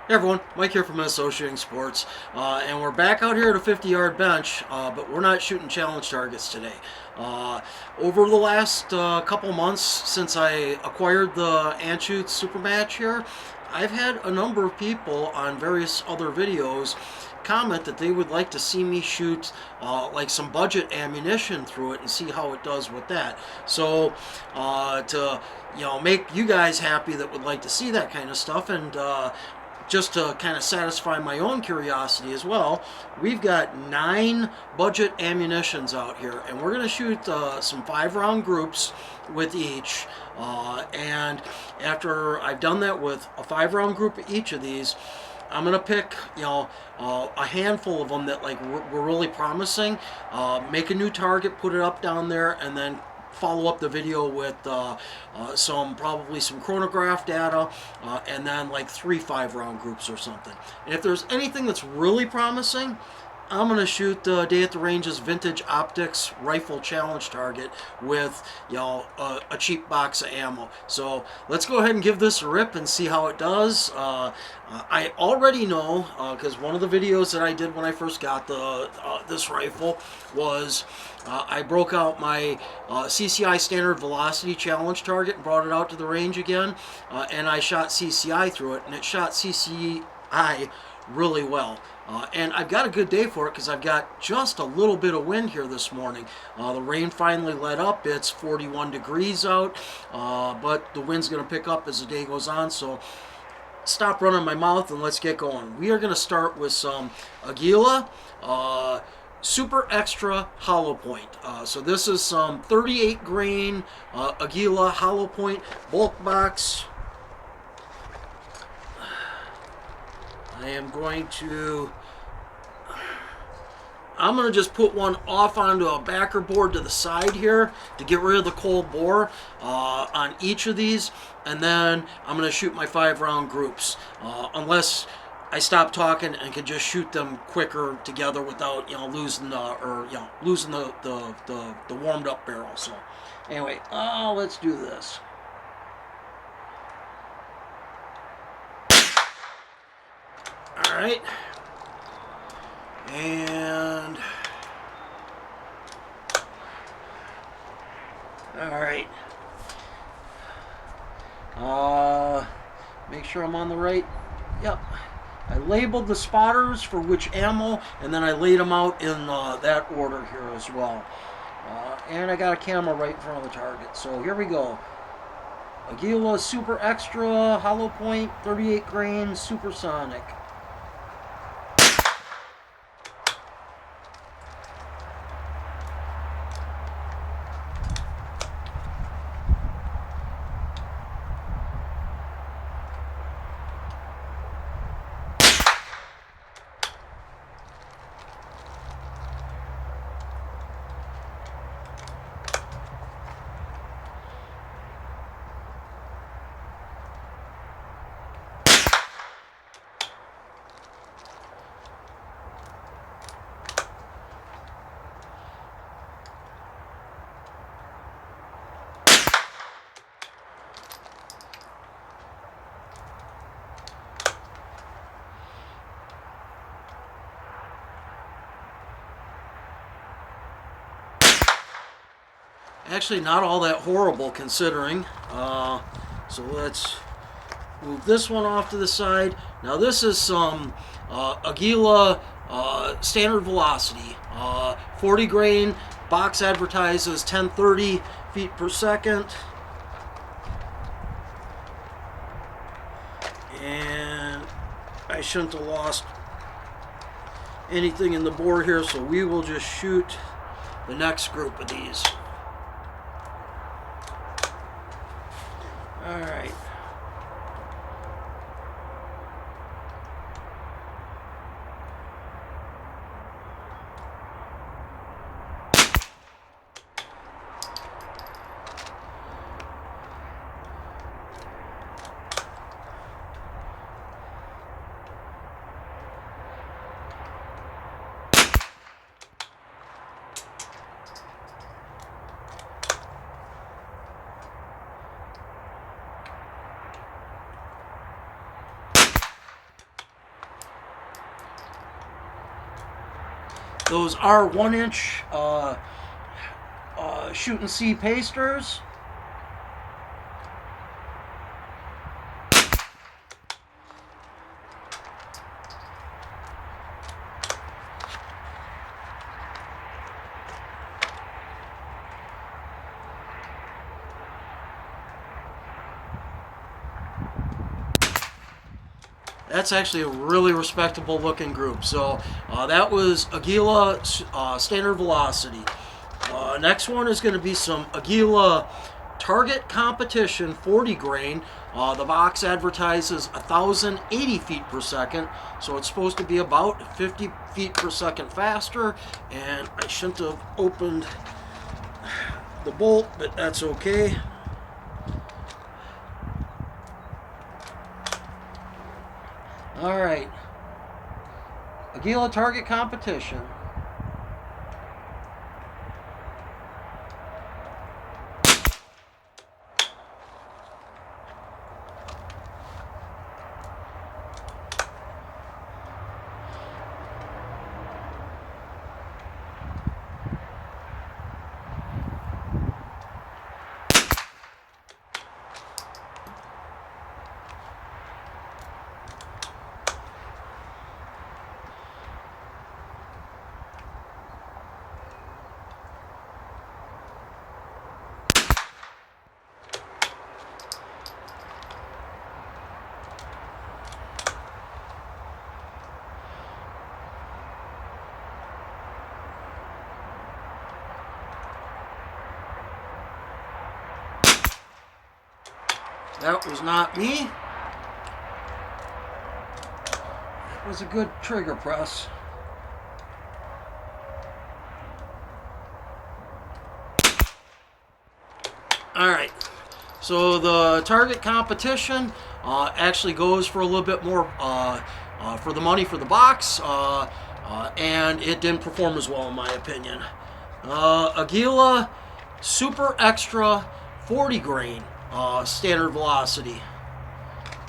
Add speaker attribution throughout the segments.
Speaker 1: Hey everyone, Mike here from Minnesota Shooting Sports, and we're back out here at a 50-yard bench, but we're not shooting challenge targets today. Uh, Over the last couple months since I acquired the Anschutz Super Match here, I've had a number of people on various other videos comment that they would like to see me shoot like some budget ammunition through it and see how it does with that. So to make you guys happy that would like to see that kind of stuff, and just to kind of satisfy my own curiosity as well, we've got 9 budget ammunitions out here, and we're going to shoot some 5-round groups with each. And after I've done that with a 5-round group of each of these, I'm gonna pick, a handful of them that like were really promising. Make a new target, put it up down there, and then follow up the video with probably some chronograph data, and then like 3 5-round groups or something. And if there's anything that's really promising, I'm going to shoot Day at the Range's Vintage Optics Rifle Challenge target with, a cheap box of ammo. So let's go ahead and give this a rip and see how it does. I already know, because one of the videos that I did when I first got this rifle was I broke out my CCI Standard Velocity Challenge target and brought it out to the range again, and I shot CCI through it, and it shot CCI really well. And I've got a good day for it because I've got just a little bit of wind here this morning. The rain finally let up. It's 41 degrees out, but the wind's going to pick up as the day goes on. So stop running my mouth and let's get going. We are going to start with some Aguila Super Extra Hollow Point. So this is some 38 grain Aguila Hollow Point bulk box. I'm going to just put one off onto a backer board to the side here to get rid of the cold bore on each of these, and then I'm going to shoot my 5-round groups, unless I stop talking and can just shoot them quicker together without losing the warmed up barrel. So anyway, let's do this. All right, and all right. Make sure I'm on the right. Yep. I labeled the spotters for which ammo, and then I laid them out in that order here as well. And I got a camera right in front of the target. So here we go. Aguila Super Extra Hollow Point 38 grain Supersonic. Actually, not all that horrible considering. So let's move this one off to the side. Now this is some Aguila Standard Velocity. 40 grain, box advertises 1030 feet per second. And I shouldn't have lost anything in the bore here, so we will just shoot the next group of these. All right. Those are 1-inch shoot and see pasters. That's actually a really respectable looking group. So that was Aguila Standard Velocity. Next one is going to be some Aguila Target Competition 40 grain. The box advertises 1,080 feet per second, so it's supposed to be about 50 feet per second faster. And I shouldn't have opened the bolt, but that's okay. All right, Aguila Target Competition. That was not me. That was a good trigger press. All right. So the Target Competition actually goes for a little bit more for the money for the box, and it didn't perform as well in my opinion. Aguila Super Extra 40 grain standard velocity.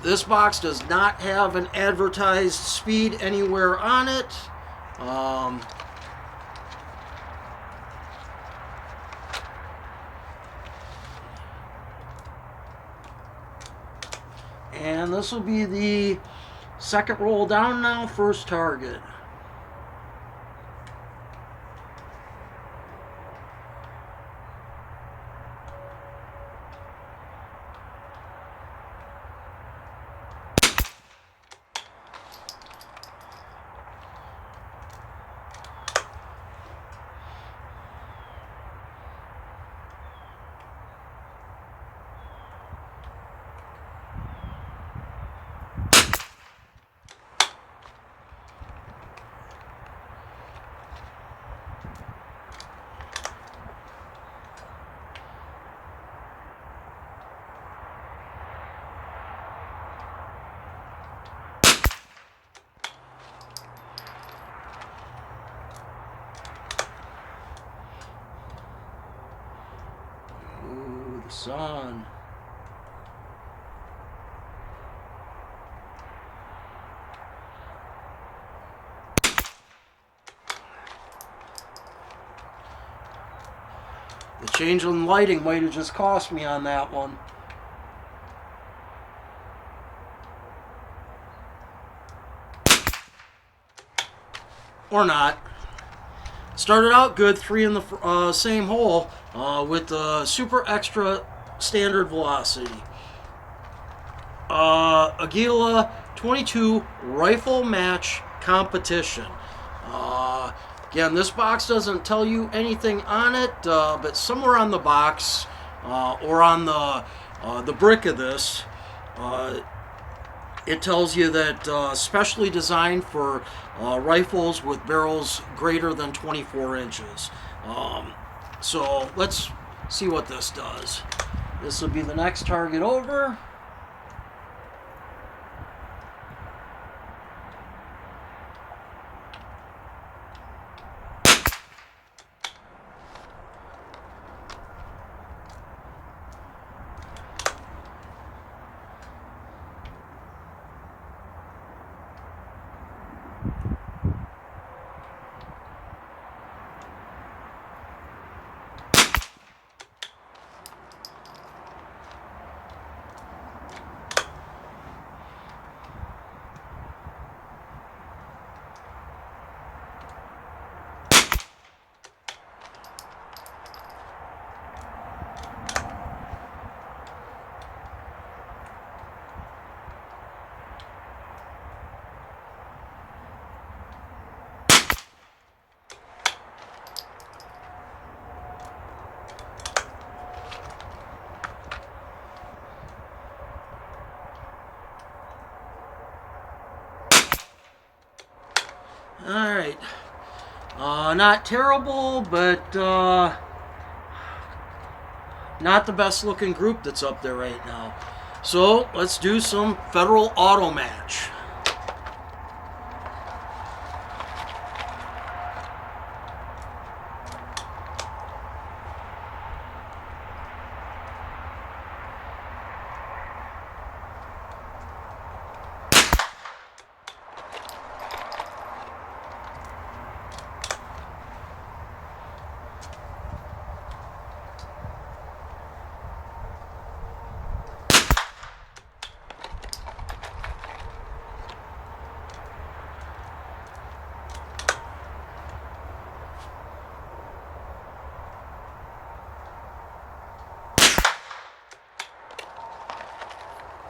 Speaker 1: This box does not have an advertised speed anywhere on it. And this will be the second roll down now, first target. Ooh, the sun. The change in lighting might have just cost me on that one. Or not. Started out good, 3 in the same hole with the Super Extra Standard Velocity. Aguila 22 Rifle Match Competition. Again, this box doesn't tell you anything on it, but somewhere on the box or on the brick of this, it tells you that specially designed for rifles with barrels greater than 24 inches. So let's see what this does. This will be the next target over. Alright. Not terrible, but not the best looking group that's up there right now. So let's do some Federal Auto Match.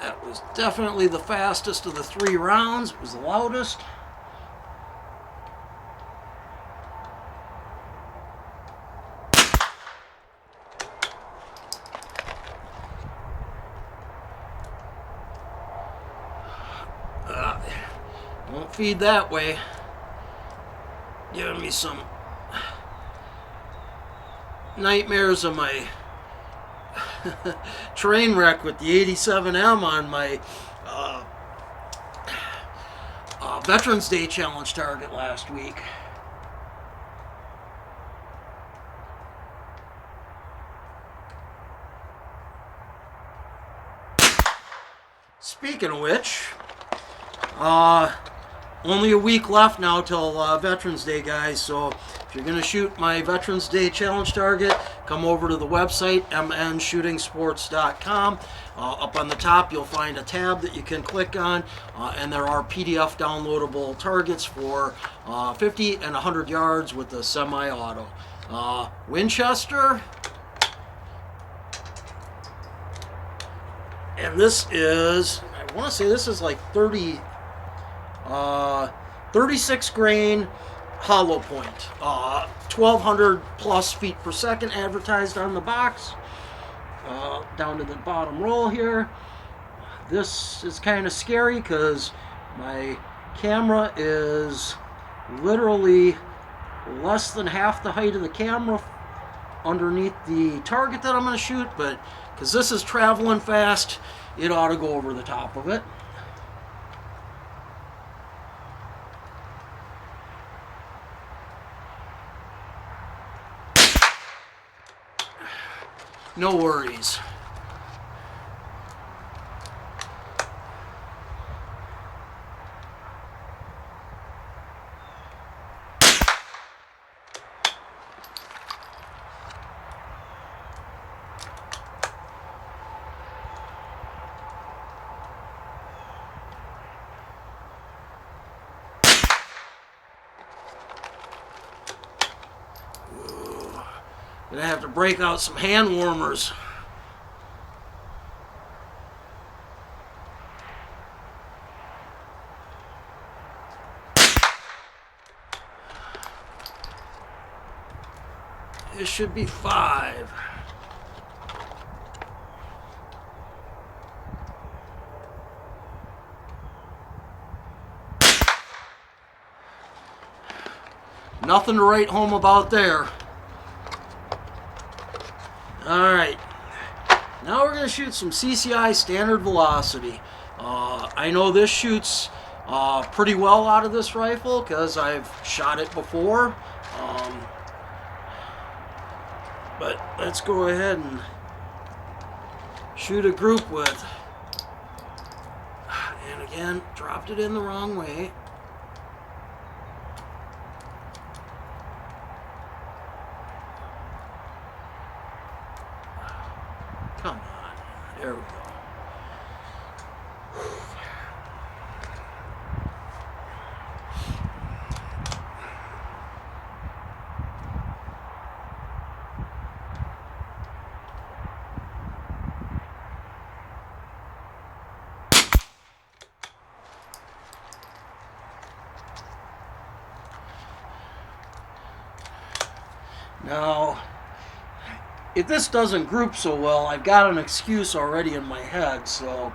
Speaker 1: That was definitely the fastest of the 3 rounds. It was the loudest. Won't feed that way. Giving me some nightmares of my train wreck with the 87M on my Veterans Day Challenge target last week. Speaking of which, only a week left now till Veterans Day, guys, so if you're going to shoot my Veterans Day Challenge target, come over to the website, mnshootingsports.com. Up on the top, you'll find a tab that you can click on, and there are PDF downloadable targets for 50 and 100 yards with the semi-auto. Winchester, and this is, I want to say this is like 36 grain hollow point, 1200 plus feet per second advertised on the box. Down to the bottom roll here. This is kind of scary because my camera is literally less than half the height of the camera underneath the target that I'm going to shoot, but because this is traveling fast, it ought to go over the top of it. No worries. Gonna have to break out some hand warmers. This should be 5. Nothing to write home about there. Alright, now we're going to shoot some CCI standard velocity. I know this shoots pretty well out of this rifle because I've shot it before. But let's go ahead and shoot a group with, and again, dropped it in the wrong way. Come on, there we go. Now, if this doesn't group so well, I've got an excuse already in my head, so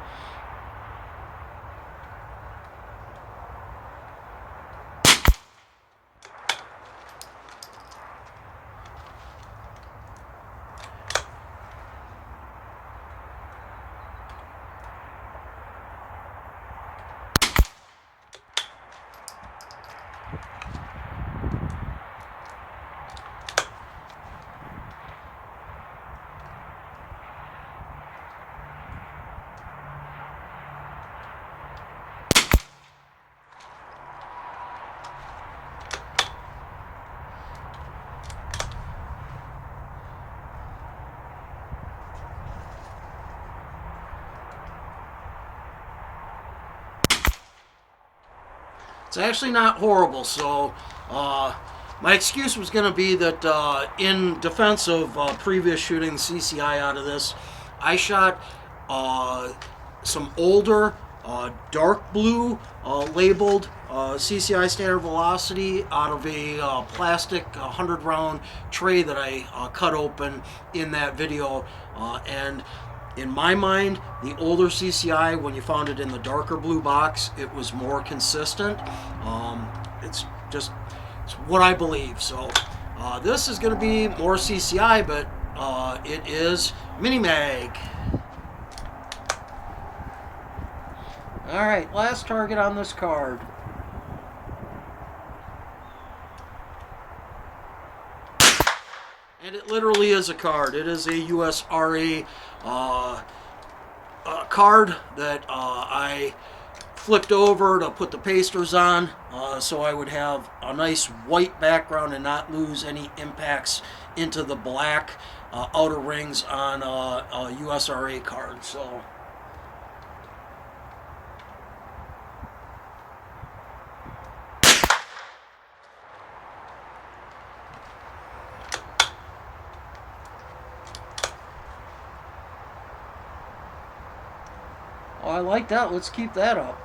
Speaker 1: It's actually not horrible. So my excuse was going to be that in defense of previous shooting CCI out of this, I shot some older dark blue labeled CCI standard velocity out of a plastic 100 round tray that I cut open in that video. And in my mind, the older CCI, when you found it in the darker blue box, it was more consistent. It's just it's what I believe. So this is going to be more CCI, but it is mini mag. All right, last target on this card. And it literally is a card. It is a USRA card that I flipped over to put the pasters on so I would have a nice white background and not lose any impacts into the black outer rings on a USRA card. So oh, I like that. Let's keep that up.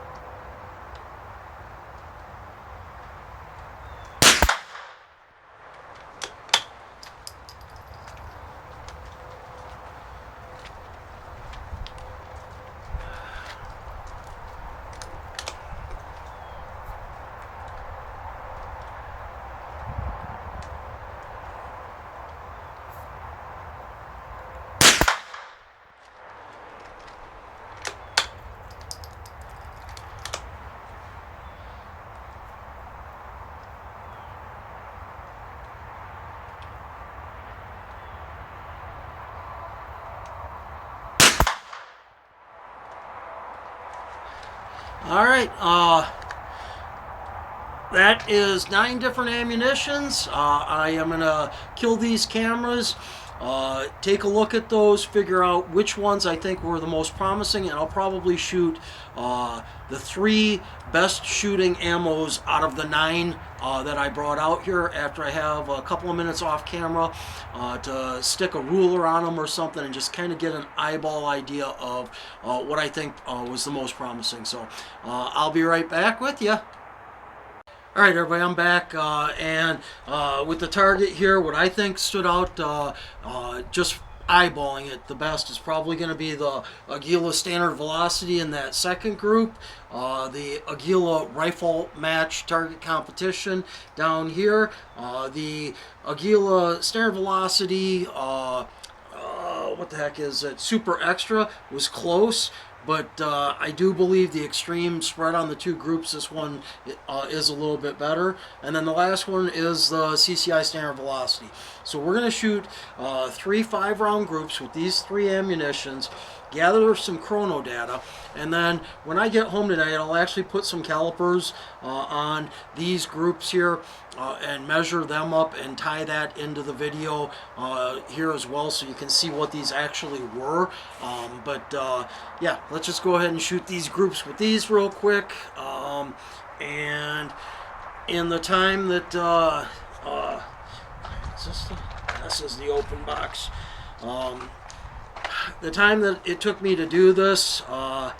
Speaker 1: All right, that is 9 different ammunitions. I am going to kill these cameras, take a look at those, figure out which ones I think were the most promising, and I'll probably shoot the 3 best shooting ammos out of the 9 that I brought out here after I have a couple of minutes off camera to stick a ruler on them or something and just kind of get an eyeball idea of what I think was the most promising. So I'll be right back with you. All right, everybody, I'm back, and with the target here, what I think stood out, just eyeballing it the best, is probably going to be the Aguila standard velocity in that second group, the Aguila rifle match target competition down here, the Aguila standard velocity, what the heck is it, super extra was close. But I do believe the extreme spread on the 2 groups, this one is a little bit better. And then the last one is the CCI standard velocity. So we're going to shoot 3 5-round groups with these 3 ammunitions, gather some chrono data, and then when I get home tonight, I'll actually put some calipers on these groups here and measure them up and tie that into the video here as well, so you can see what these actually were. Yeah, let's just go ahead and shoot these groups with these real quick. And in the time that this is the open box. The time that it took me to do this, the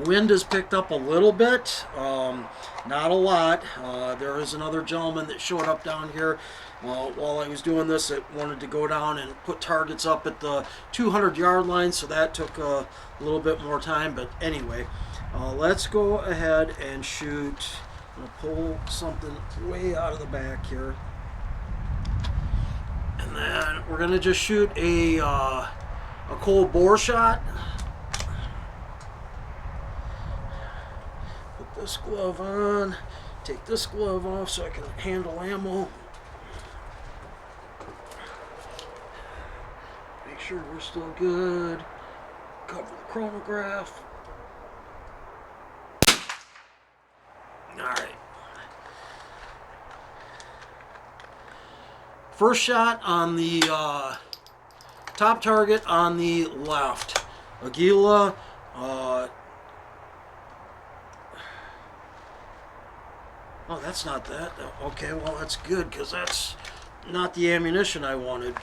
Speaker 1: wind has picked up a little bit, not a lot. There is another gentleman that showed up down here while I was doing this that wanted to go down and put targets up at the 200-yard line, so that took a little bit more time. But anyway, let's go ahead and shoot. I'm going to pull something way out of the back here. And then we're going to just shoot a cold bore shot. Put this glove on, take this glove off so I can handle ammo. Make sure we're still good. Cover the chronograph. Alright. First shot on the top target on the left. Aguila, Oh, that's not that. Okay, well, that's good because that's not the ammunition I wanted.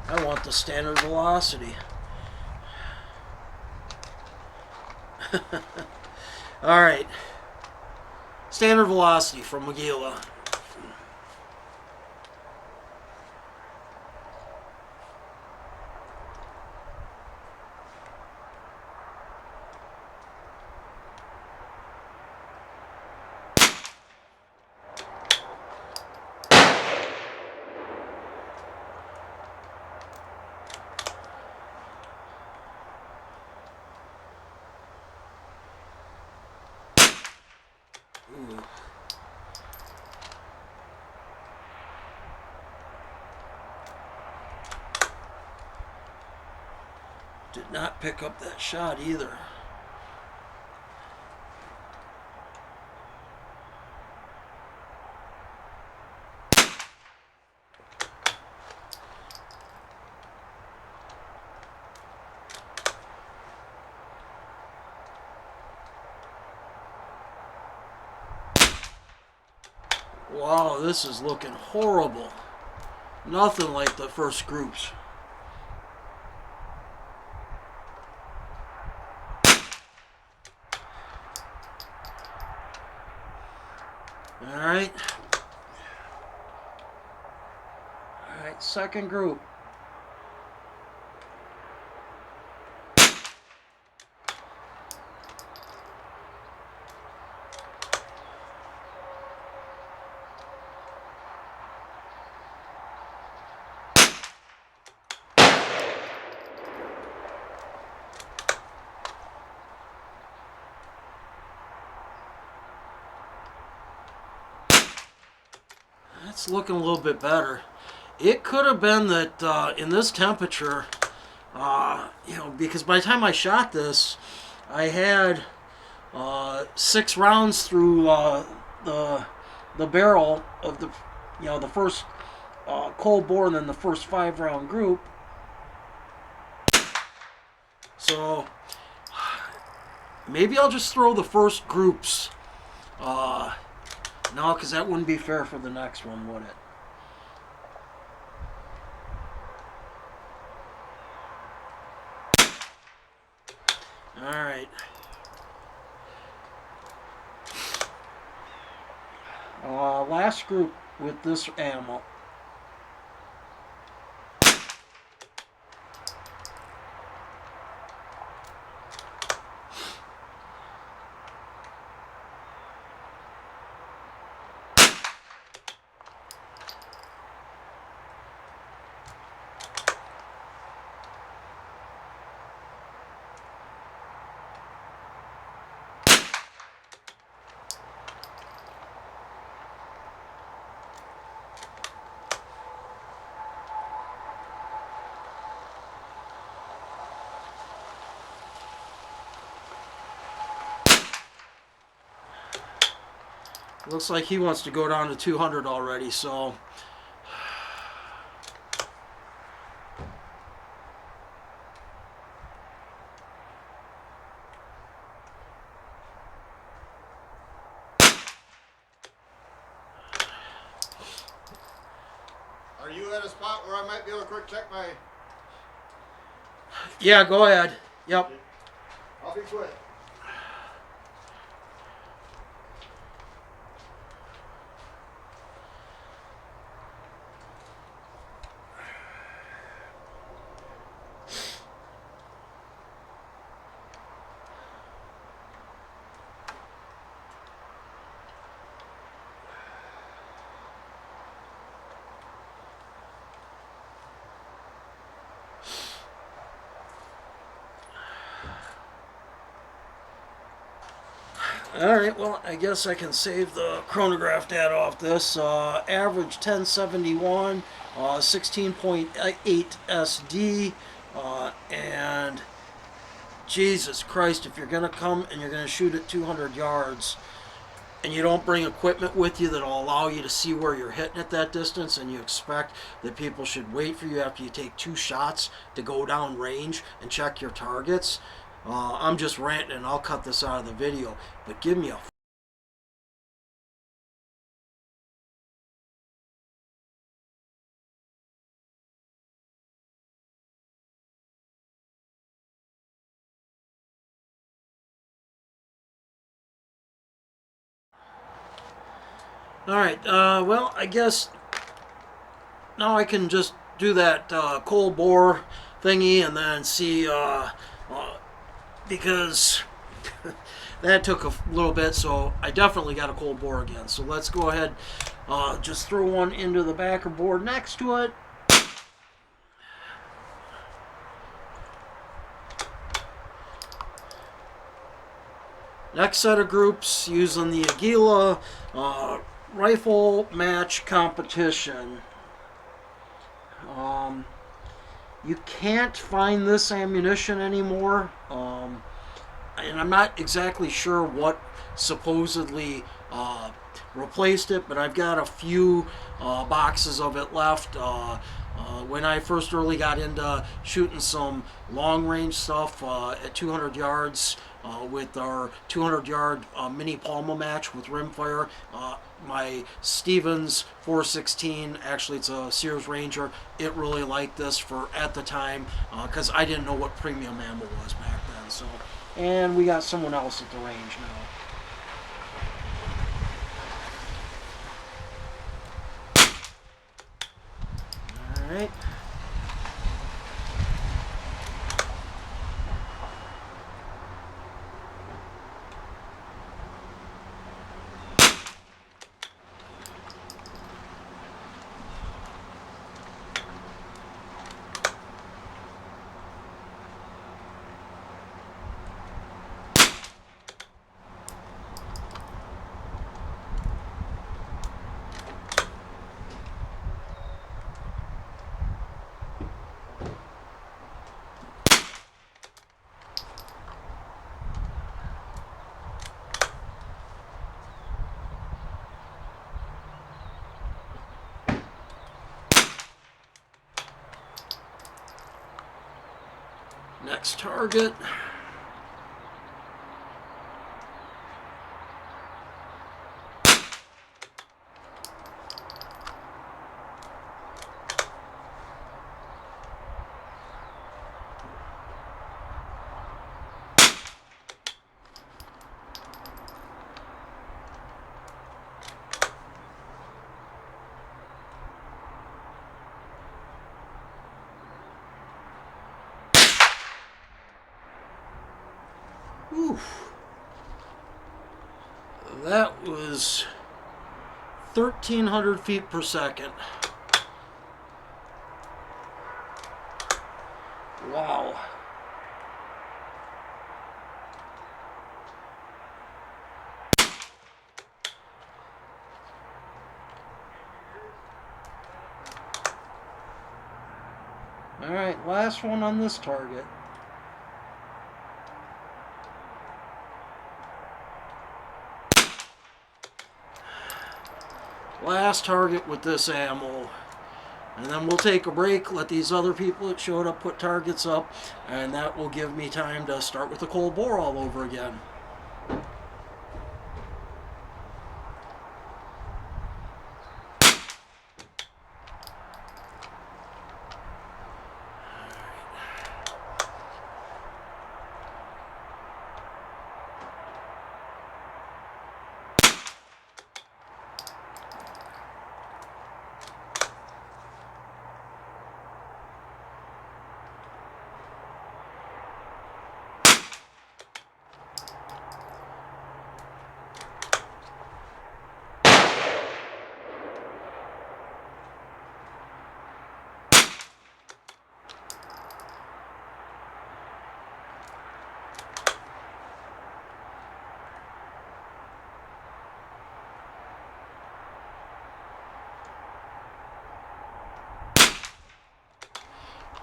Speaker 1: I want the standard velocity. All right. Standard velocity from Magila. Ooh. Did not pick up that shot either. Wow, this is looking horrible. Nothing like the first groups. All right. All right, second group. That's looking a little bit better. It could have been that in this temperature, because by the time I shot this, I had 6 rounds through the barrel of the first cold bore and then the first 5 round group. So maybe I'll just throw the first groups. No, because that wouldn't be fair for the next one, would it? All right. Last group with this ammo. Looks like he wants to go down to 200 already, so.
Speaker 2: Are you at a spot where I might be able to quick check my...
Speaker 1: Yeah, go ahead. Yep.
Speaker 2: I'll be quick.
Speaker 1: All right, well, I guess I can save the chronograph data off this. Average 1071, 16.8 SD, and Jesus Christ, if you're going to come and you're going to shoot at 200 yards and you don't bring equipment with you that'll allow you to see where you're hitting at that distance, and you expect that people should wait for you after you take 2 shots to go down range and check your targets, I'm just ranting and I'll cut this out of the video, but give me a. Alright, well, I guess now I can just do that cold bore thingy and then see, because that took a little bit, so I definitely got a cold bore again. So let's go ahead, just throw one into the backer board next to it. Next set of groups using the Aguila rifle match competition. You can't find this ammunition anymore, and I'm not exactly sure what supposedly replaced it, but I've got a few boxes of it left. When I first really got into shooting some long range stuff at 200 yards with our 200 yard mini Palma match with rimfire, my Stevens 416, actually it's a Sears Ranger, it really liked this for at the time because I didn't know what premium ammo was back then. So, and we got someone else at the range now. All right. Next target. Oof. That was 1,300 feet per second. Wow. All right, last one on this target. Last target with this ammo. And then we'll take a break, let these other people that showed up put targets up, and that will give me time to start with the cold bore all over again.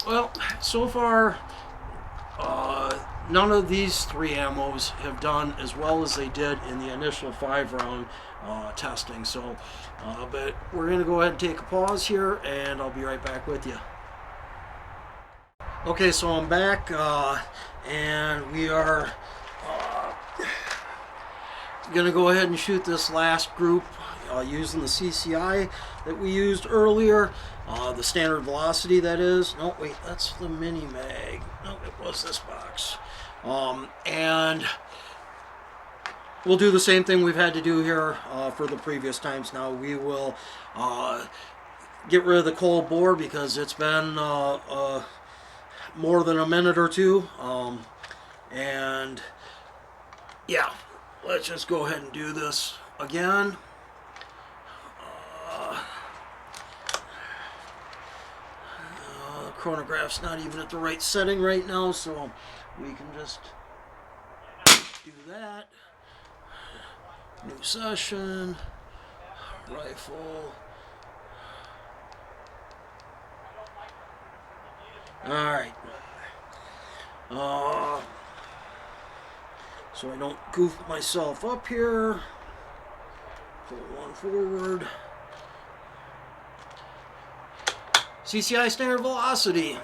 Speaker 1: Well, so far, none of these three ammos have done as well as they did in the initial 5-round testing. So, but we're going to go ahead and take a pause here, and I'll be right back with you. Okay, so I'm back, and we are going to go ahead and shoot this last group using the CCI that we used earlier, the standard velocity that is. No, wait, that's the mini mag. No, it was this box. And we'll do the same thing we've had to do here for the previous times. Now we will get rid of the cold bore because it's been more than a minute or two. And yeah, let's just go ahead and do this again. The chronograph's not even at the right setting right now, so we can just do that. New session, rifle. Alright. So I don't goof myself up here. Pull one forward. CCI standard velocity.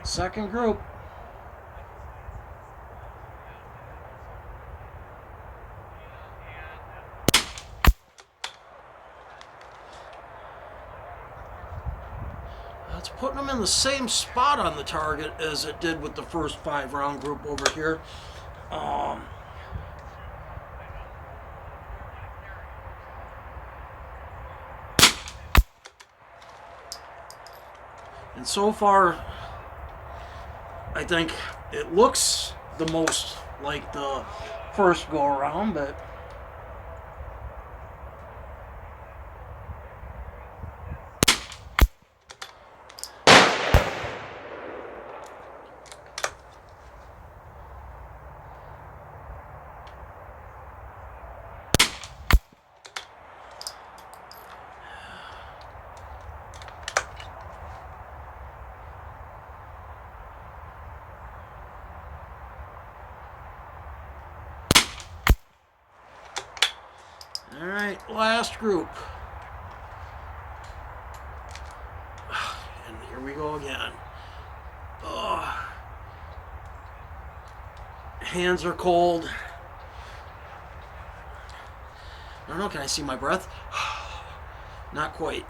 Speaker 1: Second group. That's putting them in the same spot on the target as it did with the first 5-round group over here. And so far, I think it looks the most like the first go around, but all right, last group. And here we go again. Hands are cold. I don't know, can I see my breath? Not quite.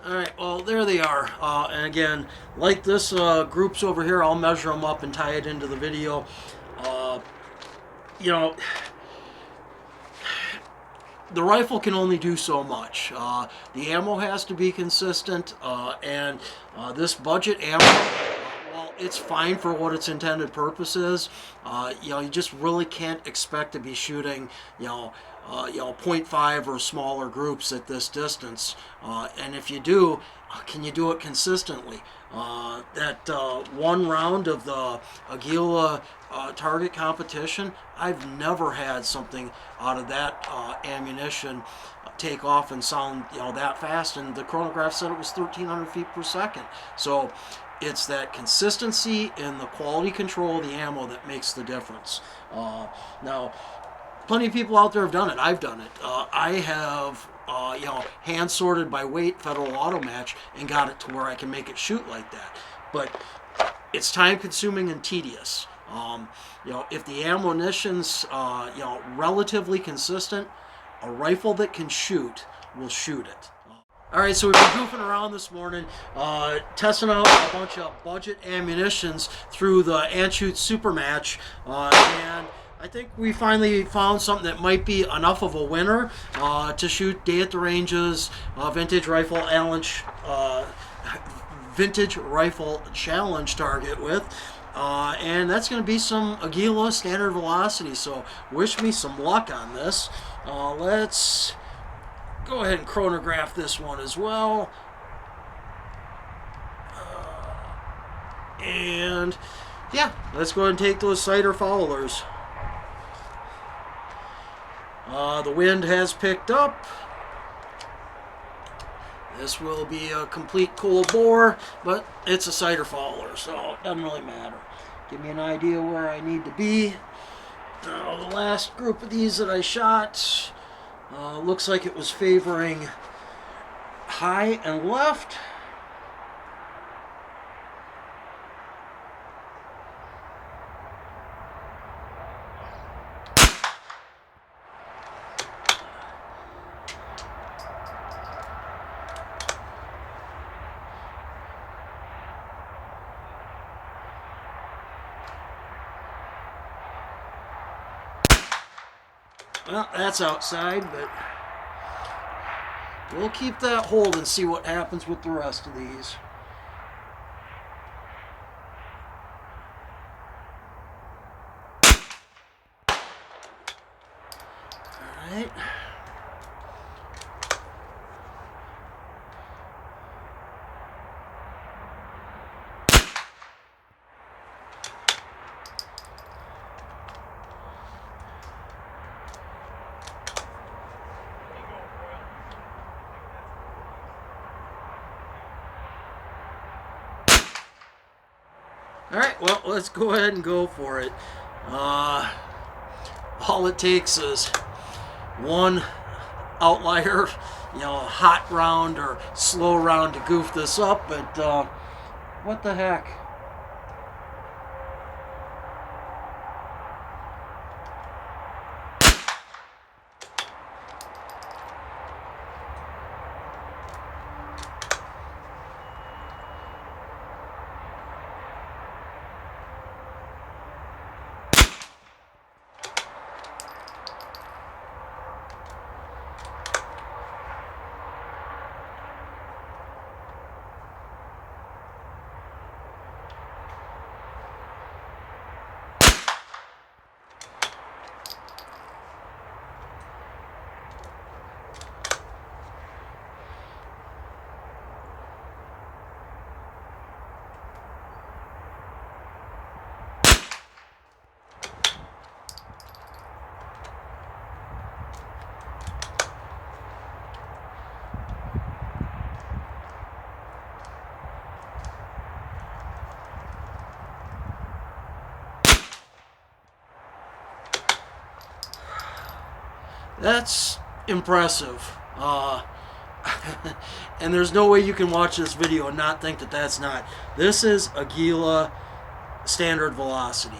Speaker 1: All right, well, there they are. And again, like this groups over here, I'll measure them up and tie it into the video. Uh, you know, the rifle can only do so much. The ammo has to be consistent, and this budget ammo, well, it's fine for what its intended purpose is. You just really can't expect to be shooting, .5 or smaller groups at this distance. And if you do, can you do it consistently? That one round of the Aguila target competition, I've never had something out of that ammunition take off and sound that fast, and the chronograph said it was 1,300 feet per second. So it's that consistency and the quality control of the ammo that makes the difference. Now, plenty of people out there have done it. I've done it. I have hand sorted by weight Federal Auto Match and got it to where I can make it shoot like that. But it's time consuming and tedious. If the ammunition's relatively consistent, a rifle that can shoot will shoot it. All right, so we've been goofing around this morning, testing out a bunch of budget ammunitions through the Anschutz Super Match, and I think we finally found something that might be enough of a winner to shoot Day at the Ranges Vintage Rifle Challenge target with. And that's going to be some Aguila standard velocity, so wish me some luck on this. Let's go ahead and chronograph this one as well. And yeah, let's go ahead and take those sighter followers. The wind has picked up. This will be a complete cold bore, but it's a sighter follower, so it doesn't really matter. Give me an idea where I need to be. The last group of these that I shot looks like it was favoring high and left. Well, that's outside, but we'll keep that hold and see what happens with the rest of these. All right. Alright, well, let's go ahead and go for it. All it takes is one outlier, hot round or slow round to goof this up, but what the heck? That's impressive. And there's no way you can watch this video and not think that that's not. This is Aguila standard velocity.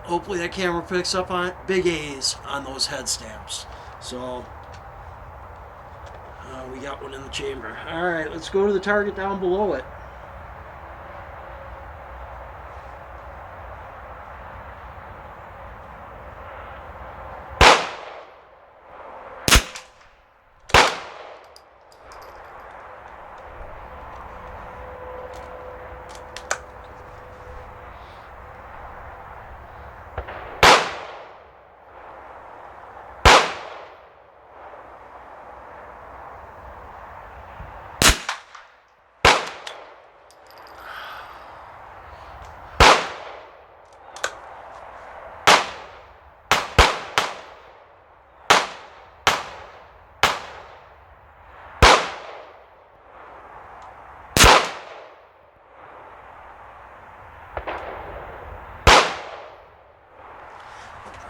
Speaker 1: Hopefully that camera picks up on it. Big A's on those head stamps. So, We got one in the chamber. All right, let's go to the target down below it.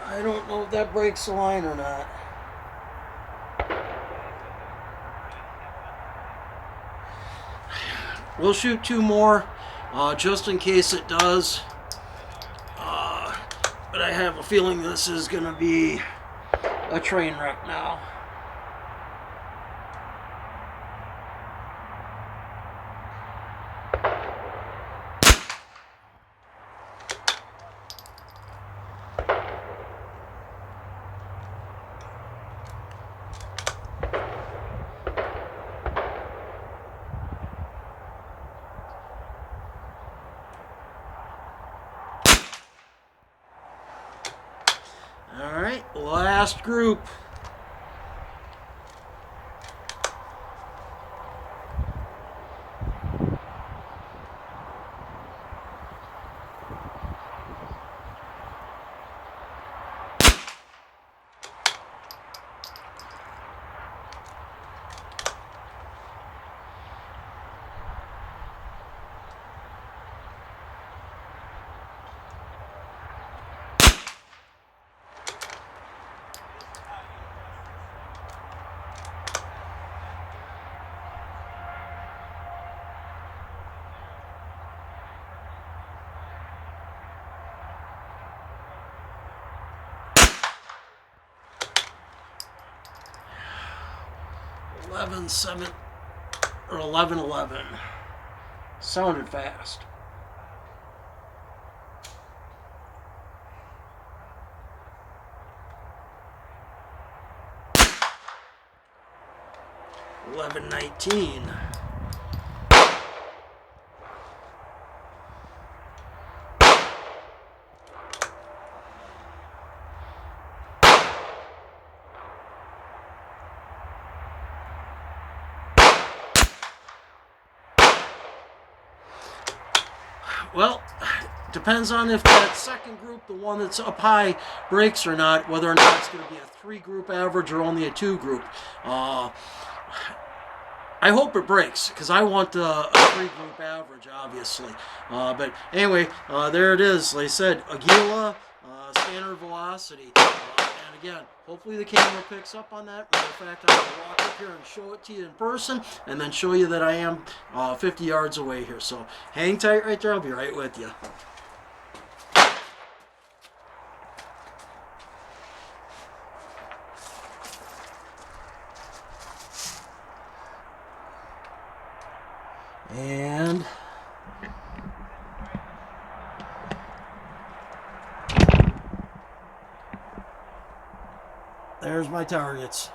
Speaker 1: I don't know if that breaks the line or not. We'll shoot 2 more, just in case it does. But I have a feeling this is going to be a train wreck now. All right, last group. Or 11-11. Sounded fast. $11-19. Well, depends on if that second group, the one that's up high, breaks or not, whether or not it's going to be a 3-group average or only a 2-group. I hope it breaks, because I want a 3-group average, obviously. But anyway, there it is. Like I said, Aguila, standard velocity. And again, hopefully the camera picks up on that. Matter of fact, I'm going to walk up here and show it to you in person, and then show you that I am 50 yards away here. So hang tight right there. I'll be right with you. And there's my targets.